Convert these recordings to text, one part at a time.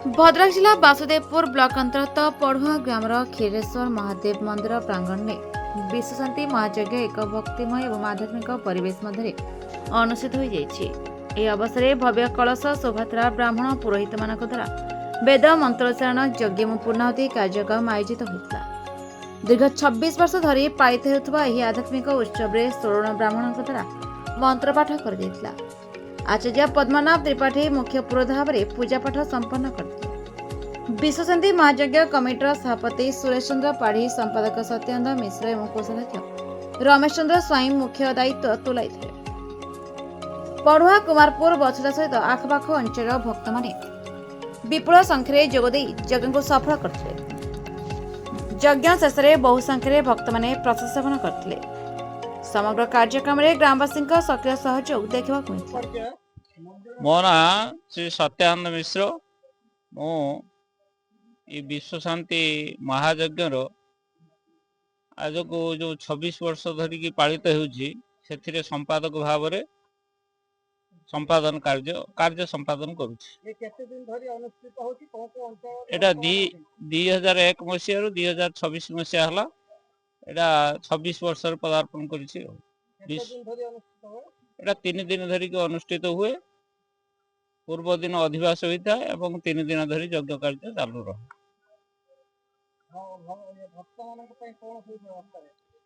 भद्रक जिला बासुदेवपुर ब्लॉक अंतर्गत पढ़ुआ ग्रामर क्षीरेश्वर महादेव मंदिर प्रांगण में विश्वशांति महायज्ञ एक भक्तिमय और आध्यात्मिक परिवेश मध्य अनुष्ठित हो जाइए। अवसर में भव्य कलश शोभायात्रा ब्राह्मण पुरोहित मान द्वारा वेद मंत्रोच्चारण यज्ञ और पूर्णाहुति कार्यक्रम आयोजित होता। दीर्घ 26 वर्ष धरी पालित होता यह आध्यात्मिक उत्सव में 16 ब्राह्मण द्वारा मंत्रपाठ कर आचार्य पद्मनाभ त्रिपाठी मुख्य पुरोहित भाव में पूजापाठ संपन्न करते। विश्वशांति महायज्ञ कमिटर सभापति सुरेश चंद्र पाढ़ी, संपादक सत्यानंद मिश्र और कोषाध्यक्ष रमेश चंद्र स्वाई मुख्य दायित्व तुलाई। पढ़ुआ कुमारपुर बछड़ा सहित आखपाख अंचल भक्त माने विपुल संख्यारे जोगदे यज्ञ को सफल करते। यज्ञ शेष में बहु संख्यारे भक्त माने प्रसाद सेवन करते। समग्र कार्यक्रम में ग्रामवासी सक्रिय सहयोग देखा मिलता। मो ना श्री सत्यानंद मिश्र मु विश्वशांति महायज्ञ आज को जो 26 वर्ष धरिकी पालित हो संपादक भाव में संपादन कार्य संपादन करुँचा 2001 मसीह 2026 मसीहा है। एटा 26 वर्ष पदार्पण कर 3 दिन धरिक अनुष्ठित हुए। पूर्व दिन अधिवास होता है और 3 दिन धरी यज्ञ कार्य चालू रहे।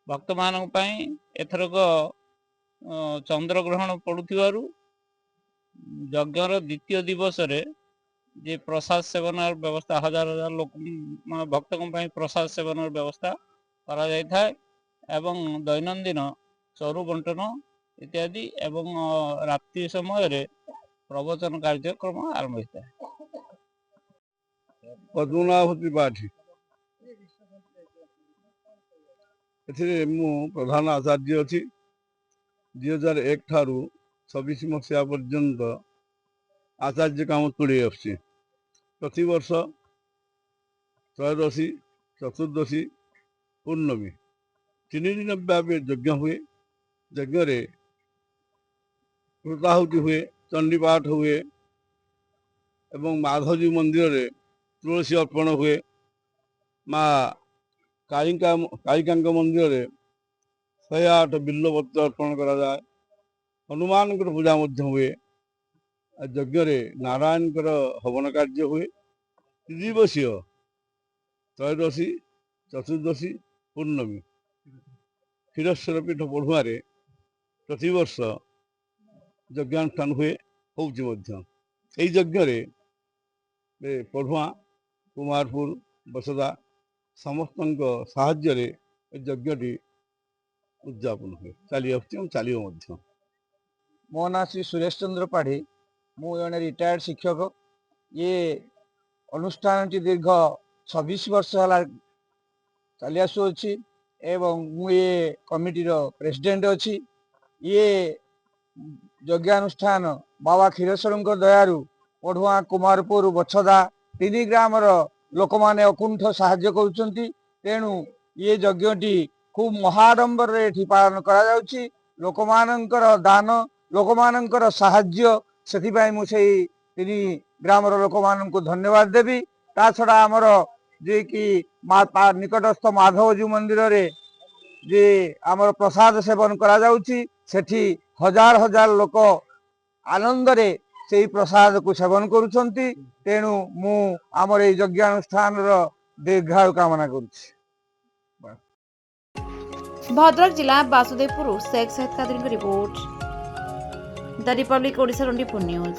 भक्त मान एथरक चंद्रग्रहण पड़ुथिबारु यज्ञर द्वितीय दिवस रे जे प्रसाद सेवन व्यवस्था हजार हजार लोक भक्त प्रसाद सेवन व्यवस्था करा जाय थाए एवं दैनंदिन चरु बंटन इत्यादि एवं रात्रि समय रे प्रवचन कार्यक्रम आरंभ होता है। पद्मनाभ त्रिपाठी प्रधान आचार्य अच्छी 2001 ठारू 26 मसीहा पर्यंत आचार्य काम तुले आसी। प्रति वर्ष त्रयोदशी चतुर्दशी पूर्णमी 3 दिन व्यापी यज्ञ हुए। यज्ञ कृताहुति हुए, चंडीपाठ हुए एवं माधवजी मंदिर रे तुलसी अर्पण हुए। माँ कालिका मंदिर रे 108 बिल्लपत्र अर्पण करा जाए। हनुमान पूजा हुए। यज्ञ नारायण हवन कार्य हुए। दिवसीय त्रयोदशी चतुर्दशी पूर्णमी क्षीरेश्वर पीठ पढ़ुआ प्रतिवर्ष यज्ञानुष्ठान हुए यज्ञ पढ़ुआ कुमारपुर बसदा समस्त साहाय्य यज्ञ उद्यापन हुए चलिए। मो ना श्री सुरेश चंद्र पाढ़ी मु जने रिटायर्ड शिक्षक। ये अनुष्ठान दीर्घ 26 वर्ष है चली आसुची एवं मु ये कमिटी प्रेसिडेंट अच्छी। ये यज्ञानुष्ठान बाबा क्षीरेश्वर दयारु पढ़ुआ कुमारपुर बछदा 3 ग्रामर लोक माने अकुंठ साहाय्य करुछंती। तेणु ये यज्ञटी खूब महाडंबर रे पालन करा जाउची। लोक मानकर दान लोक मानकर साहाय्य से मुझे 3 ग्रामर लोक मान को धन्यवाद देवी। ता छड़ा आमर जे कि निकटस्थ माधवजी मंदिर रे जे आमर प्रसाद सेवन करा जाउची। सेठी हजार हजार लोक आनंद रे से प्रसाद को सेवन करुछंती। तेणु मु आमर ए यज्ञानुष्ठान दीर्घायु कामना करुछि। भद्रक जिला Basudevpur Sheikh Syed Qadri report the Republic Odisha 24 news.